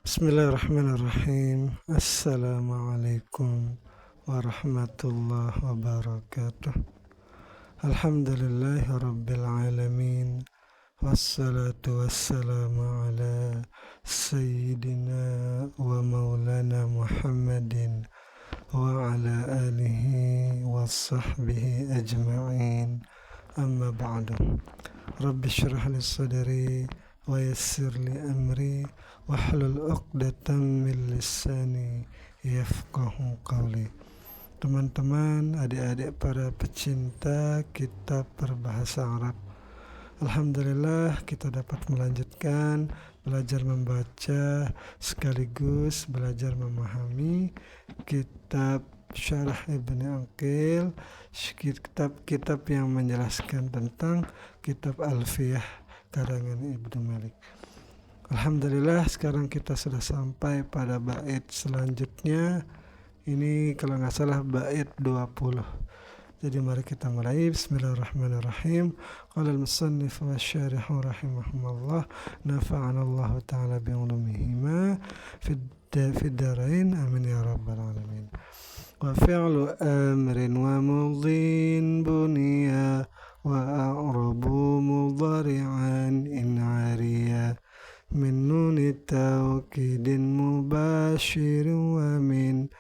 Bismillahirrahmanirrahim. Assalamualaikum warahmatullahi wabarakatuh. Alhamdulillahi rabbil alamin. Wassalatu wassalamu ala sayyidina wa maulana Muhammadin wa ala alihi wa sahbihi ajma'in. Amma ba'du. Rabbi syrah li sadri wa yassir li amri wahlul 'uqdatam min lisani yafqahu qawli. Teman-teman, adik-adik para pecinta kitab berbahasa Arab, alhamdulillah kita dapat melanjutkan belajar membaca sekaligus belajar memahami kitab Syarah Ibnu Aqil, kitab-kitab yang menjelaskan tentang kitab Alfiyah karangan Ibnu Malik. Alhamdulillah sekarang kita sudah sampai pada bait selanjutnya. Ini kalau nggak salah bait 20. Jadi mari kita mulai. Bismillahirrahmanirrahim. Qala al-musannif wa syarihu rahimahumullah, nafa'ana Allah ta'ala bi ulumihima fid darain, amin ya rabbal alamin. Wa fi'lu amrin wa mudhin buniya wa a'rabu mudhari'an in 'ariya min nuni tawkidin mubashirin wa min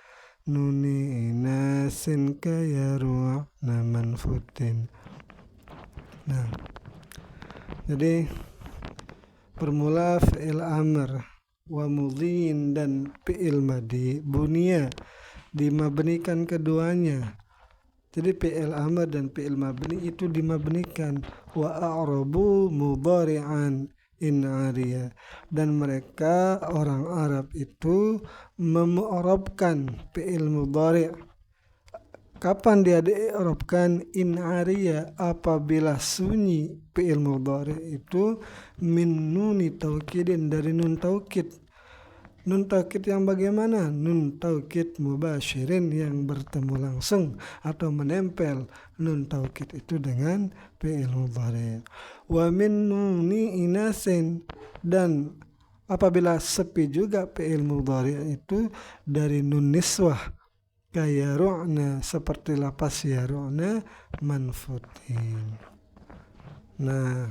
nuni inasin kayaru'na manfutin. Nah, jadi permula fi'il amr wa mudhin dan fi'il madi bunia dimabnikan keduanya. Jadi fi'il amr dan fi'il mabni itu dimabnikan. Wa a'rabu mudhari'an in ariya, dan mereka orang Arab itu memu'rabkan fi'il mudhari'. Kapan dia di'rabkan? In ariya, apabila sunyi fi'il mudhari' itu min nuni taukidin, dari nun taukid. Nun taukid yang bagaimana? Nun taukid mubashirin, yang bertemu langsung atau menempel nun taukid itu dengan fi'il mudhari'. Wa min nuni inasin, dan apabila sepi juga fi'il mudhari' itu dari nun niswah, kayaru'na, seperti lapas yaru'na manfutin. Nah,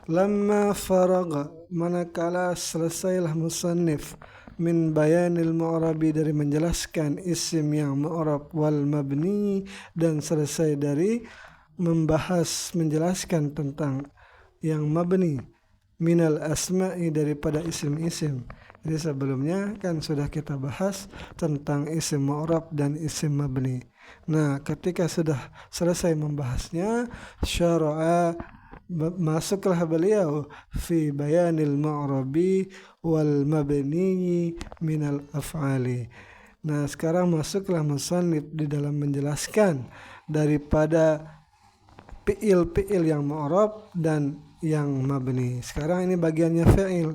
lamma faraga, manakala selesailah musannif min bayanil mu'rabi, dari menjelaskan isim yang mu'rab, wal mabni, dan selesai dari membahas menjelaskan tentang yang mabni, minal asma'i, daripada isim-isim. Jadi sebelumnya kan sudah kita bahas tentang isim mu'rab dan isim mabni. Nah, ketika sudah selesai membahasnya, syara'a, masuklah beliau fi bayanil mu'rabi wal mabni minal af'ali. Nah, sekarang masuklah musannif di dalam menjelaskan daripada fi'il yang mu'rab dan yang mabni. Sekarang ini bagiannya fi'il.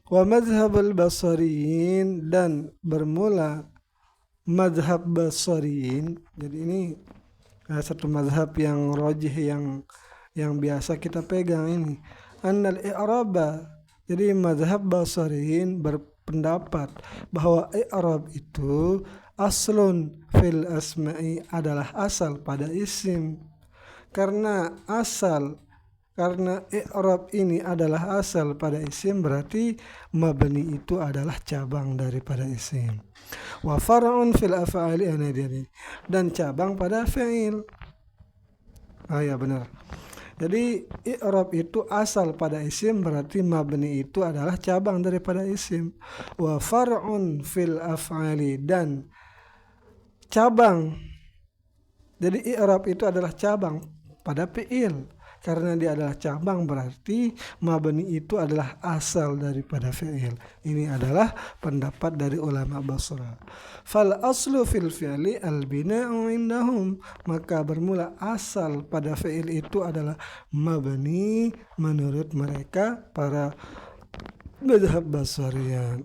Wa madhhabul basariyin, dan bermula madhab basariyin. Jadi ini satu madhab yang rajih, yang biasa kita pegang ini. Annal i'raba, jadi madhab basariyin berpendapat bahwa i'rab itu aslun fil asma'i, adalah asal pada isim. Karena i'rab ini adalah asal pada isim, berarti mabni itu adalah cabang daripada isim. Wa far'un fil af'ali, dan cabang pada fi'il. Ya benar. Jadi i'rab itu asal pada isim, berarti mabni itu adalah cabang daripada isim. Wa far'un fil af'ali, dan cabang. Jadi i'rab itu adalah cabang pada fi'il. Karena dia adalah cabang, berarti mabni itu adalah asal daripada fi'il. Ini adalah pendapat dari ulama Basra. Fal aslu fil fi'li al bina'u indahum, maka bermula asal pada fi'il itu adalah mabni menurut mereka para madhab basariyin.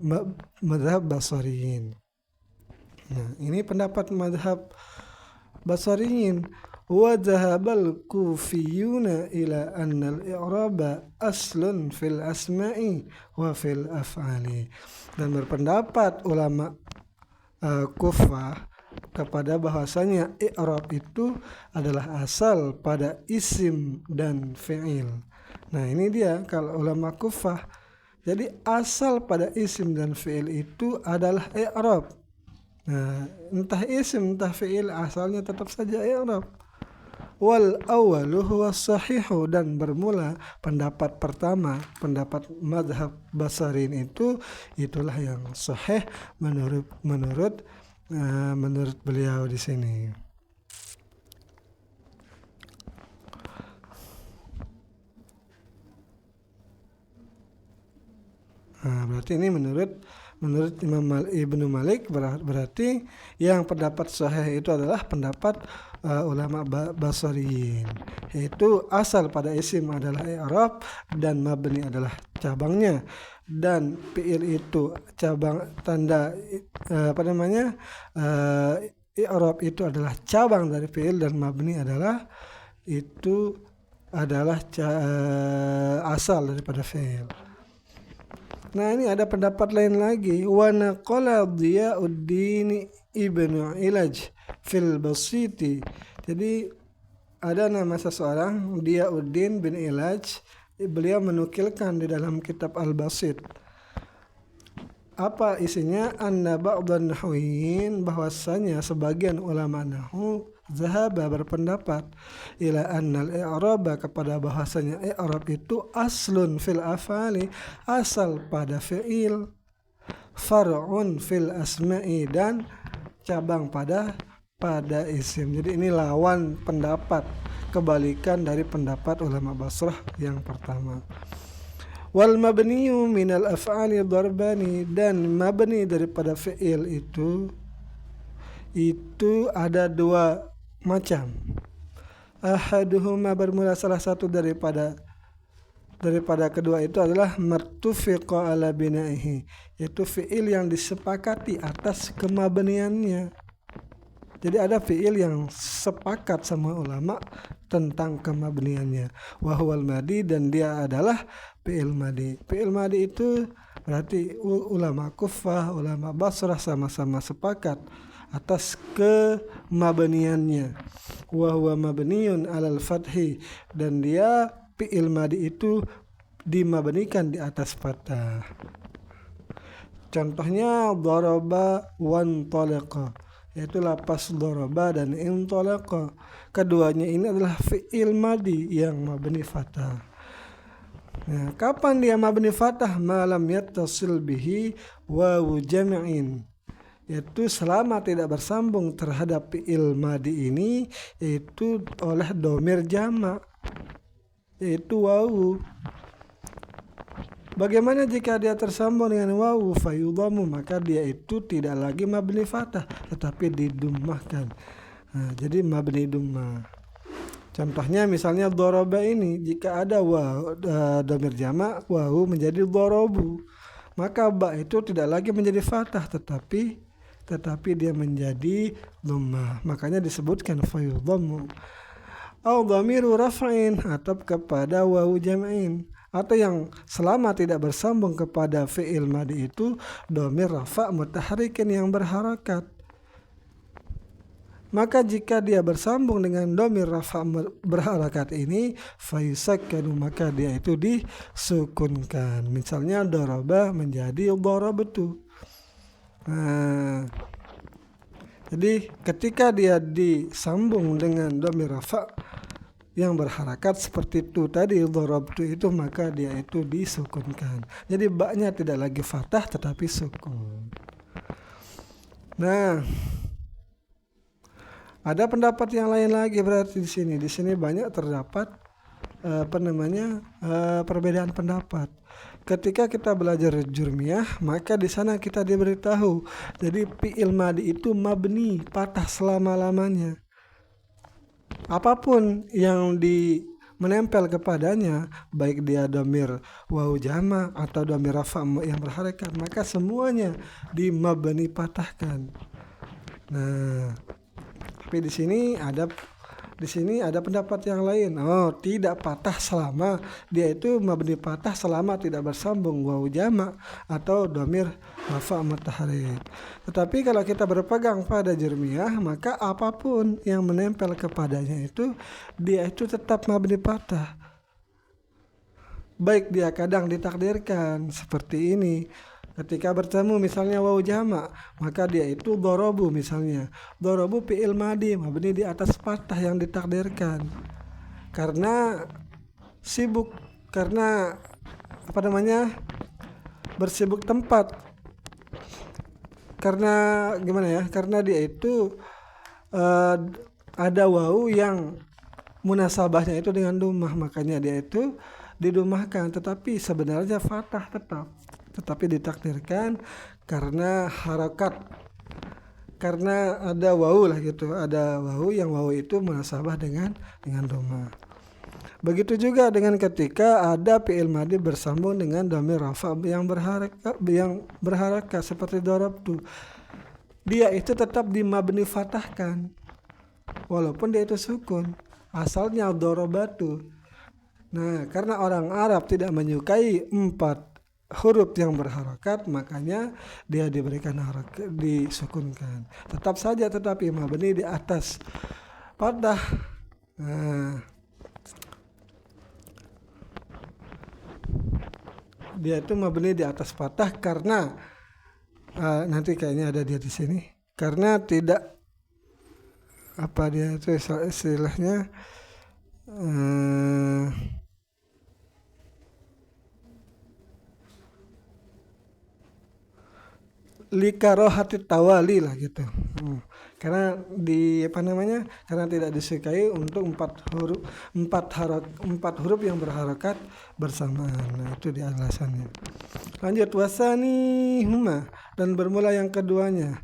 Nah, ini pendapat madhab basariyin. Wa dhahabal kufiyuna ila annal i'raba aslun fil asma'i wa fil af'ali. Dan berpendapat ulama Kufah kepada bahwasanya i'rab itu adalah asal pada isim dan fi'il. Nah, ini dia kalau ulama Kufah. Jadi asal pada isim dan fi'il itu adalah i'rab. Nah, entah isim entah fi'il asalnya tetap saja i'rab. Wal awwalu huwa sahihu, dan bermula pendapat pertama, pendapat mazhab Basarin itulah yang sahih menurut beliau di sini. Nah, berarti ini menurut Imam Ibnu Malik, berarti yang pendapat sahih itu adalah pendapat ulama Basriyin, yaitu asal pada isim adalah i'rab dan mabni adalah cabangnya, dan fi'il itu cabang tanda i'rab itu adalah cabang dari fi'il dan mabni adalah asal daripada fi'il. Nah, ini ada pendapat lain lagi. Wa naqala Diyauddin Ibnu Ilaj fil Basiti. Jadi ada nama seseorang Diyauddin bin Ilaj, beliau menukilkan di dalam kitab Al-Basit. Apa isinya? Anna ba'dhan nahwiyin, bahwasanya sebagian ulama nahwu zahaba berpendapat ila annal i'raba, kepada bahwasanya i'rab itu aslun fil afali, asal pada fi'il, far'un fil asma'i, dan cabang pada isim. Jadi ini lawan pendapat, kebalikan dari pendapat ulama Basrah yang pertama. Wal mabniyu minal af'ali darbani, dan mabni daripada fi'il itu ada dua macam. Ahaduhuma, bermula salah satu daripada kedua itu adalah martufiqa ala binaihi, yaitu fi'il yang disepakati atas kemabniannya. Jadi ada fi'il yang sepakat sama ulama tentang kemabniannya. Wa huwal madi, dan dia adalah fi'il madi. Fi'il madi itu berarti ulama Kufah, ulama Basrah sama-sama sepakat atas kemabniannya. Wa huwa mabniyun alal fathi, dan dia fi'il madi itu dimabnikan di atas fathah. Contohnya daraba wan talaqa, yaitu lapas daraba dan intalaqa. Keduanya ini adalah fi'il madi yang mabni fathah. Nah, kapan dia mabni fathah? Malam yattasil bihi wawu jam'in, yaitu selama tidak bersambung terhadap fi'il madi ini, yaitu oleh domir jamak, yaitu wawu. Bagaimana jika dia tersambung dengan wawu? Fayudhamu, maka dia itu tidak lagi mabni fathah tetapi didummahkan. Nah, jadi mabni dummah. Contohnya misalnya daraba ini, jika ada wawu domir jamak, wawu menjadi darabu, maka ba itu tidak lagi menjadi fathah tetapi dia menjadi dhammah, makanya disebutkan fayudhammu. Au dhamiru raf'in, atau kepada wawu jam'in, atau yang selama tidak bersambung kepada fi'il madi itu dhamir rafa' mutahrikin, yang berharakat. Maka jika dia bersambung dengan dhamir rafa' berharakat ini, fayusakkanu, maka dia itu disukunkan. Misalnya daraba menjadi darabtu. Nah, jadi ketika dia disambung dengan dhamir rafa' yang berharakat seperti itu tadi, darabtu itu, maka dia itu disukunkan. Jadi ba-nya tidak lagi fathah tetapi sukun. Nah, ada pendapat yang lain lagi berarti di sini. Di sini banyak terdapat perbedaan pendapat. Ketika kita belajar jurmiyah, maka di sana kita diberitahu, jadi fi'il madi itu mabni, patah selama-lamanya. Apapun yang menempel kepadanya, baik dia dhamir wawu jamak atau dhamir rafa' yang berharakat, maka semuanya dimabni patahkan. Nah, tapi di sini Di sini ada pendapat yang lain. Oh, tidak patah selama dia itu mabni patah selama tidak bersambung wawu jamak atau dhamir rafa mutaharrik. Tetapi kalau kita berpegang pada jurmiyah, maka apapun yang menempel kepadanya itu dia itu tetap mabni patah. Baik dia kadang ditakdirkan seperti ini. Ketika bertemu misalnya wawu jamak, maka dia itu dorobu misalnya. Dorobu fi'il madi mabni di atas patah yang ditakdirkan. Karena sibuk, karena apa namanya? Bersibuk tempat. Karena gimana ya? Karena dia itu ada wawu yang munasabahnya itu dengan dumah, makanya dia itu didumahkan, tetapi sebenarnya fathah tetap, tetapi ditakdirkan karena harakat, karena ada wawu lah gitu, ada wawu yang wawu itu munasabah dengan dumah. Begitu juga dengan ketika ada fi'il madhi bersambung dengan dhamir rafa yang berharakat seperti darabtu, dia itu tetap dimabni fathahkan walaupun dia itu sukun, asalnya darabatu. Nah, karena orang Arab tidak menyukai 4 huruf yang berharakat, makanya dia diberikan harakat, disukunkan. Tetap saja tetapi mabni di atas fathah. Nah, dia itu mabni di atas fathah karena nanti kayaknya ada dia di sini. Karena tidak apa dia itu istilahnya likarohati tawali lah gitu. Karena karena tidak disukai untuk 4 huruf yang berharakat bersamaan. Nah, itu dia alasannya. Lanjut, wasani huma, dan bermula yang keduanya.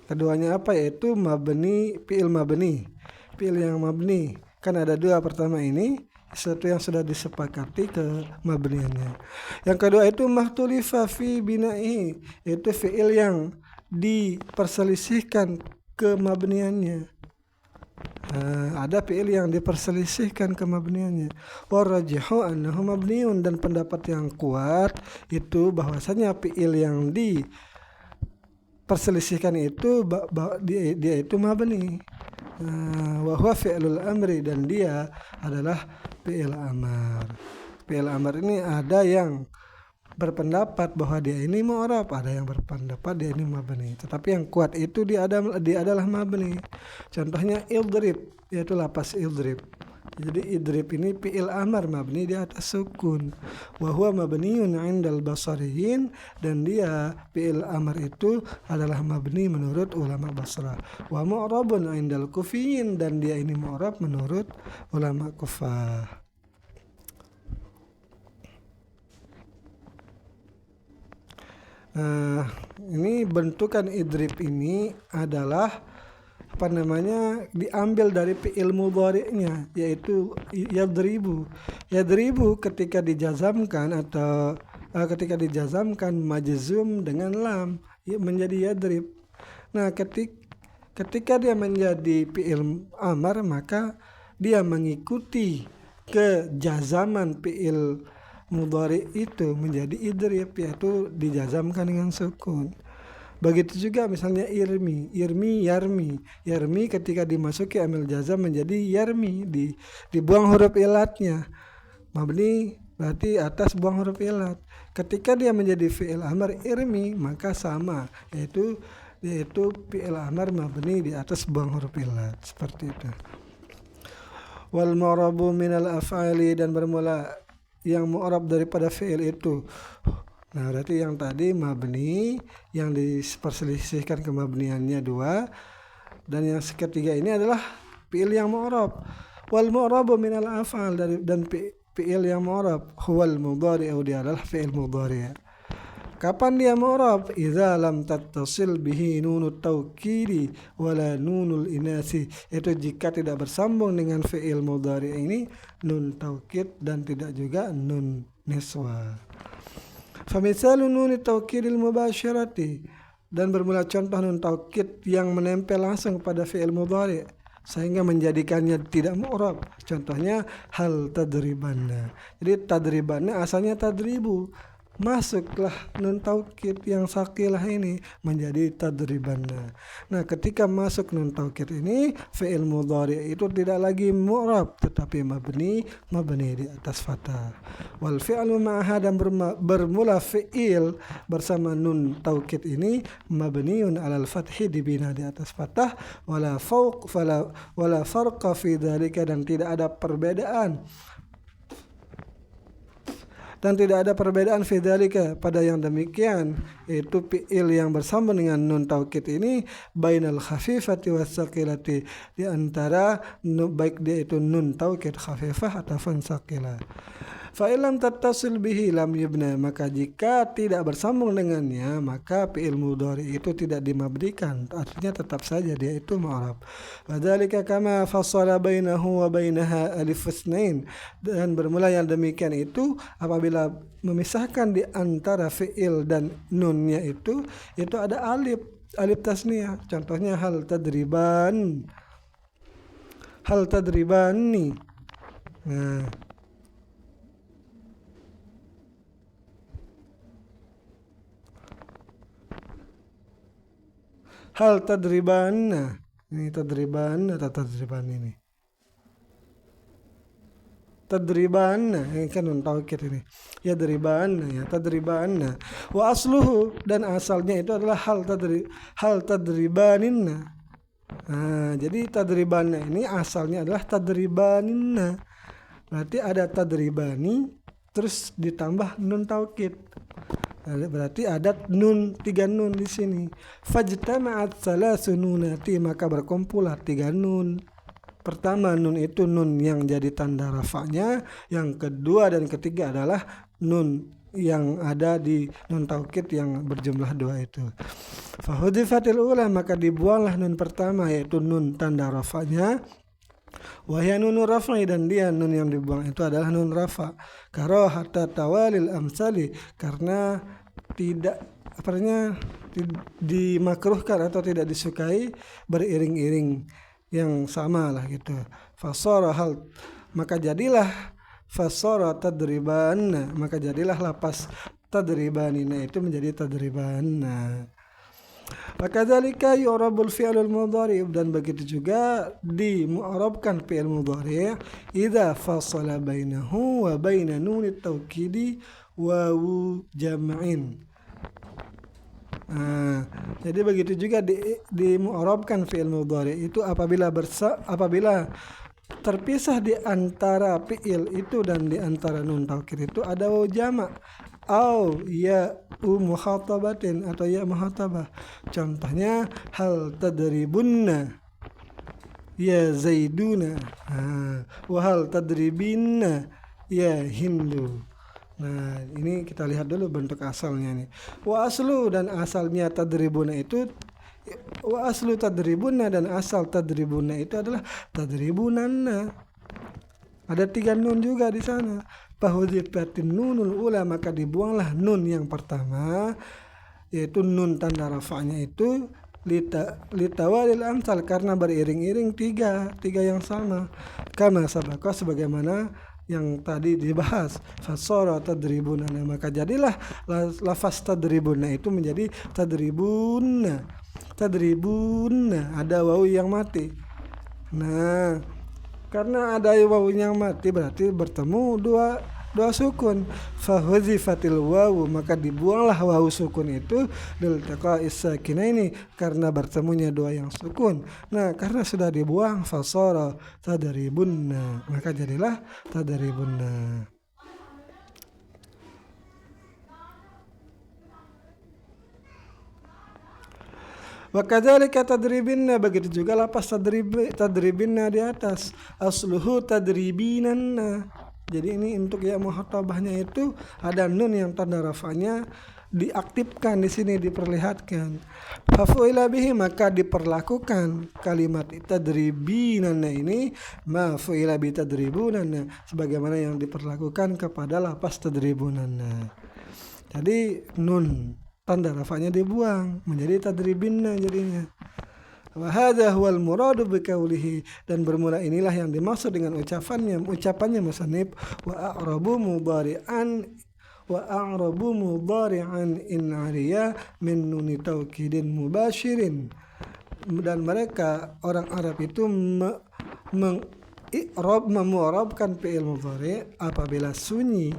Keduanya apa? Yaitu mabni, fi'il mabni. Fi'il yang mabni. Kan ada 2, pertama ini satu yang sudah disepakati ke mabniannya. Yang kedua itu mahtulifa fi bina'i, itu fi'il yang diperselisihkan ke mabniannya. Ada fi'il yang diperselisihkan ke mabniannya. Warajihu annahu mabniun, dan pendapat yang kuat itu bahwasanya fi'il yang diperselisihkan itu dia itu mabni. Wa huwa fi'lul amri, dan dia adalah fi'il amar. Fi'il amar ini ada yang berpendapat bahwa dia ini mu'rab, ada yang berpendapat dia ini mabni. Tetapi yang kuat itu dia adalah mabni. Contohnya idrib, yaitu lapas idrib. Jadi idrib ini fi'il amar mabni di atas sukun. Wa huwa mabniun 'indal basariyin, dan dia fi'il amar itu adalah mabni menurut ulama Basrah. Wa mu'rabun 'indal kufiyin, dan dia ini mu'rab menurut ulama Kufah. Ini bentukan idrib ini adalah diambil dari fi'il mudhari'nya, yaitu yadribu. Yadribu ketika dijazamkan atau ketika dijazamkan majzum dengan lam menjadi yadrib. Nah, ketika dia menjadi fi'il amar, maka dia mengikuti kejazaman fi'il mudhari itu menjadi idrib, yaitu dijazamkan dengan sukun. Begitu juga misalnya irmi, yarmi ketika dimasuki amil jazam menjadi yarmi, dibuang huruf ilatnya. Mabni berarti atas buang huruf ilat. Ketika dia menjadi fi'il amar irmi, maka sama, yaitu fi'il amar mabni di atas buang huruf ilat, seperti itu. Wal mu'rabu minal af'ali, dan bermula yang mu'rab daripada fi'il itu. Nah, berarti yang tadi mabni yang diperselisihkan ke mabniannya 2, dan yang ketiga ini adalah fi'il yang mu'rab. Wal mu'rabu minal af'al, dan fi'il yang mu'rab huwal mudhari'u, dia adalah fi'il mudhari'. Kapan dia mu'rab? Idza lam tattasil bihi nunut taukidi wala nunul inasi, itu jika tidak bersambung dengan fi'il mudhari' ini nun taukid dan tidak juga nun niswa. Famisalu nun taukidil mubasyarati, dan bermula contoh nun taukid yang menempel langsung pada fi'il mudhari', sehingga menjadikannya tidak mu'rab. Contohnya hal tadribanna. Jadi tadribanna asalnya tadribu. Masuklah nun taukid yang sakilah ini menjadi tadribanna. Nah, ketika masuk nun taukid ini, fi'il mudhari itu tidak lagi mu'rab tetapi mabni di atas fathah. Wal fi'lu ma'aha, dan bermula fi'il bersama nun taukid ini mabniun 'alal fathi, dibina di atas fathah, wala farqa fi dzalika, dan tidak ada perbedaan fidzalika pada yang demikian, yaitu fi'il yang bersama dengan nun taukid ini bainal khafifati wassaqilati, di antara baik dia itu nun taukid khafifah atau saqilah. Fa illam tattasil bihi lam yubna, maka jika tidak bersambung dengannya maka fi'il mudhari itu tidak dimabdikan, artinya tetap saja dia itu mu'rab. Wadzalika kama fassala bainahu wa bainaha alif itsnain, dan bermula yang demikian itu apabila memisahkan di antara fi'il dan nunnya itu ada alif tasniyah. Contohnya hal tadribani. Nah, hal tadribanna, ini tadribanna atau tadriban ini? Tadribanna, ini kan nun taukid ini. Ya tadribanna. Wa asluhu, dan asalnya itu adalah hal tadribaninna. Nah, jadi tadribanna ini asalnya adalah tadribaninna. Berarti ada tadribani terus ditambah nun taukid. Berarti ada nun, 3 nun di sini. Fajtama'at salasu nunati, maka berkumpullah 3 nun. Pertama, nun itu nun yang jadi tanda rafa'nya. Yang kedua dan ketiga adalah nun yang ada di nun taukid yang berjumlah 2 itu. Fahudifatil ula, maka dibuanglah nun pertama, yaitu nun tanda rafa'nya. Wahya nunu raf'i, dan dia nun yang dibuang itu adalah nun rafa. Karahata tawalil amsali, karena tidak dimakruhkan atau tidak disukai beriring-iring yang sama lah gitu. Fasara maka jadilah tadribanna, maka jadilah lapas tadribanina itu menjadi tadribanna. Wakadzalika yu'rabul fi'lul mudhari, dan begitu juga dimu'rabkan fi'il mudhari idza fasala bainahu wa baina nunit taukidi wawu jam'in. Nah, jadi begitu juga dimu'rabkan fi'il mudhari itu apabila terpisah di antara fi'il itu dan di antara nun taukid itu ada wawu jama' au ya mukhatabatin, atau ya muhatabah. Contohnya hal tadribunna ya zaiduna, wa hal tadribinna ya hindu. Nah, ini kita lihat dulu bentuk asalnya nih. Wa aslu, dan asalnya tadribuna itu dan asal tadribuna itu adalah tadribunanna. Ada 3 nun juga di sana. Fahudzifatin nunul ula, maka dibuanglah nun yang pertama, yaitu nun tanda rafa'nya itu litawalil amsal, karena beriring-iring 3 yang sama. Kama sabaqah, sebagaimana yang tadi dibahas. Fasara tadribuna, maka jadilah lafaz tadribuna itu menjadi tadribuna, ada wawu yang mati. Nah, karena ada wawu yang mati berarti bertemu dua sukun. Fahudzifatil wawu, maka dibuanglah wawu sukun itu liltaqa'is sakinaini, karena bertemunya 2 yang sukun. Nah, karena sudah dibuang, fasara tadribunna, maka jadilah tadribunna. Wa kadzalika tadribinna, begitu juga lapas tadribinna di atas. Asluhu tadribinanna. Jadi ini untuk ya muhatabahnya itu ada nun yang tanda rafanya diaktifkan di sini, diperlihatkan. Fafu'ila bihi, maka diperlakukan kalimat tadribinanna ini fu'ila bi tadribunanna, sebagaimana yang diperlakukan kepada lapas tadribunanna. Jadi nun tanda rafanya dibuang menjadi tadribinna jadinya. Wa hadza huwal muradu biqaulihi, dan bermula inilah yang dimaksud dengan ucapannya musannif wa a'rabu mudhari'an in ariya min nuni taukidin mubashirin, dan mereka orang Arab itu memu'rabkan fi'il mudhari' apabila sunyi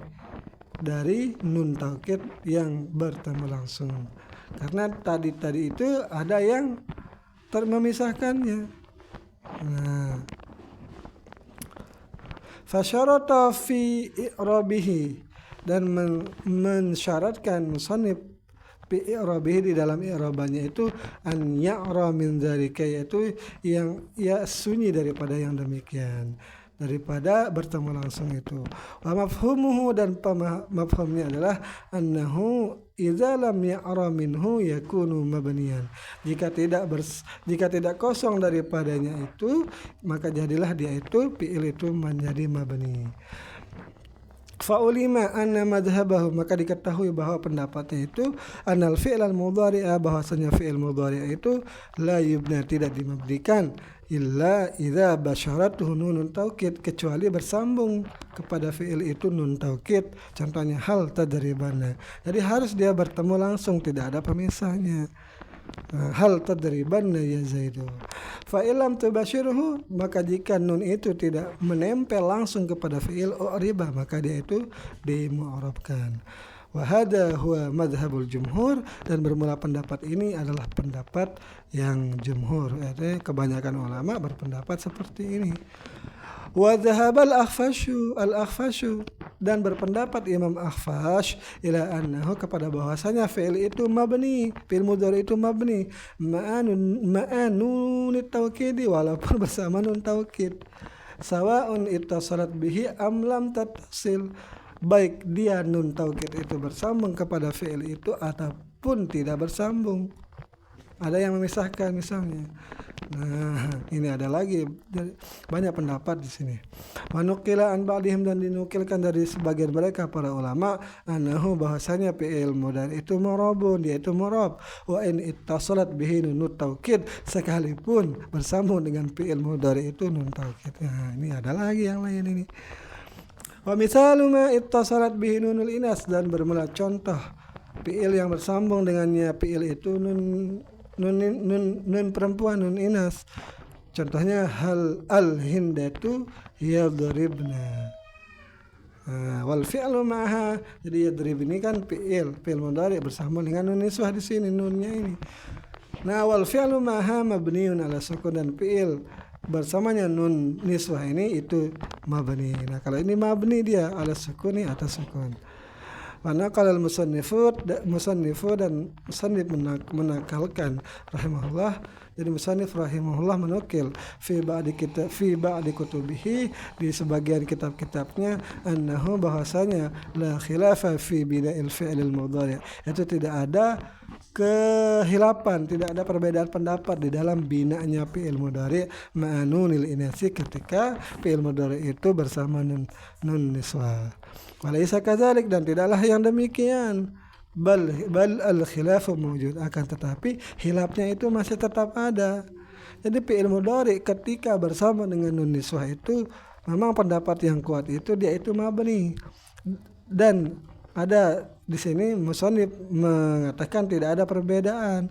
dari nun taukid yang bertemu langsung, karena tadi itu ada yang memisahkannya. Nah, fasyarata fi i'rabihi, dan mensyaratkan musannif fi i'rabihi, di dalam i'rabannya itu an ya'ra min dzalika, yaitu yang sunyi daripada yang demikian, daripada bertemu langsung itu. Wa mafhumuhu, dan mafhumnya adalah annahu idza lam ya'ra minhu yakunu mabniyan, jika tidak kosong daripadanya itu, maka jadilah dia itu fi'il itu menjadi mabni. Fa'ulima anna madhhabahu, maka diketahui bahwa pendapatnya itu anal fi'lal mudhari'a, bahwasanya fi'il mudhari' itu la yubna, tidak dimabdikan, illa idza basyaratuhu nunun taukid, kecuali bersambung kepada fi'il itu nun taukid. Contohnya hal tadribana, jadi harus dia bertemu langsung, tidak ada pemisahnya. Hal tadribanna ya Zaidu. Fa illam tubashirhu, maka jika nun itu tidak menempel langsung kepada fi'il u'riba, maka dia itu dimu'rabkan. Wa hadha huwa madhhabul jumhur, dan bermula pendapat ini adalah pendapat yang jumhur, artinya kebanyakan ulama berpendapat seperti ini. Wa dhahabal al-akhfashu, dan berpendapat Imam Akhfash ila annahu, kepada bahwasanya fi'il itu mabni, fi'il mudhari itu mabni ma'anun taukidi, walaupun bersama nun taukid, sawa'un ittasalat bihi am lam tattasil, baik dia nun taukid itu bersambung kepada fi'il itu ataupun tidak bersambung. Ada yang memisahkan misalnya. Nah, ini ada lagi banyak pendapat di sini. Manukila an ba'dihim, dan dinukilkan dari sebagian mereka para ulama, anahu, bahasanya fi'il mudhari itu murabun, dia itu murab, wa in ittasalat bihi nun taukid, sekalipun bersambung dengan fi'il mudhari itu nun taukid. Nah, ini ada lagi yang lain ini. Wa misalu ma ittasalat bihi nunul inas, dan bermula contoh fi'il yang bersambung dengannya fi'il itu nun perempuan, nun inas. Contohnya hal al-hindatu yadribna. Wal fi'lu ma'ha, jadi yadrib ini kan fi'il mudhari bersambung dengan nun niswah di sini, nunnya ini. Nah, wal fi'lu ma'ha mabniun ala sukun, dan fi'il bersamanya nun niswah ini itu mabni. Nah, kalau ini mabni dia ala sukuni, atas sukun. Mana kalau musannifu dan musannif menakalkan rahimahullah, jadi musannif rahimahullah menukil fi ba'di kutubihi, di sebagian kitab-kitabnya, annahu, bahwasanya la khilafa fi bina'il fi'lil mudhari', itu tidak ada kehilapan, tidak ada perbedaan pendapat di dalam binanya fi'il mudhari' ma'anunil inasi, ketika fi'il mudhari' itu bersama nun niswah. Walaysa kadzalik, dan tidaklah yang demikian, bal al-khilafu mawjud, akan tetapi hilafnya itu masih tetap ada. Jadi fi'il mudhari ketika bersama dengan nun niswah itu memang pendapat yang kuat itu dia itu mabni, dan ada di sini musannif mengatakan tidak ada perbedaan.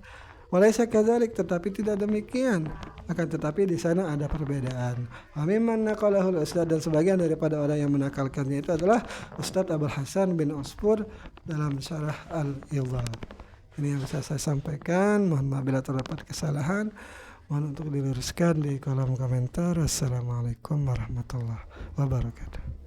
Walaysa kadzalik, tetapi tidak demikian, akan tetapi di sana ada perbedaan. Wa mimman naqalahul ustad, dan sebagian daripada orang yang menakalkannya itu adalah Ustadz Abul Hasan bin Usfur dalam syarah al-Idhah. Ini yang bisa saya sampaikan. Mohon maaf bila terdapat kesalahan, mohon untuk diluruskan di kolom komentar. Assalamualaikum warahmatullahi wabarakatuh.